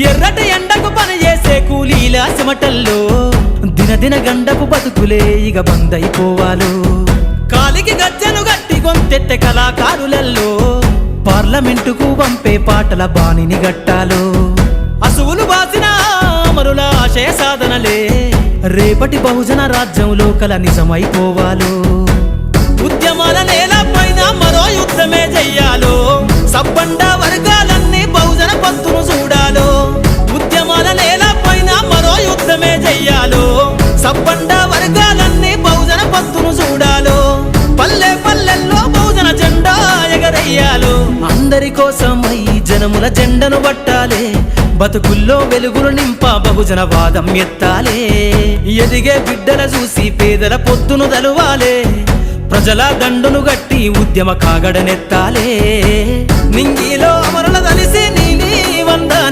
ఎర్రటి ఎండకు పని చేసే కూలీల చెమటల్లో దినదిన గండపు బతుకులే ఇక బందైపోవాలో కాలికి గజ్జను గట్టి గొంతెత్తె కళాకారులల్లో పార్లమెంటుకు పంపే పాటల బాణిని గట్టాలో అసువులు బాసిన అమరుల ఆశయ సాధనలే రేపటి బహుజన రాజ్యంలో కల నిజమైపోవాలో ఉద్యమాల నేల పైన మరో యుద్ధమే చెయ్యాలో సబ్బండ వర్గాలన్నీ బహుజన పంతును చూడాలో ఉద్యమాల నేల పైన మరో యుద్ధమే చెయ్యాలో సబ్బండ వర్గాలన్నీ బహుజన పంతును చూడాలో పల్లె పల్లెల్లో బహుజన జెండా ఎగరయ్యాలో అందరి కోసమై జనముల జెండను పట్టాలే బతుకుల్లో వెలుగులు నింప బహుజన వాదం ఎత్తాలే ఎదిగే బిడ్డల చూసి పేదల పొత్తును దలువాలే ప్రజల దండును గట్టి ఉద్యమ కాగడనెత్తాలే నింగిలో అమరుల కలిసి నీలి వందన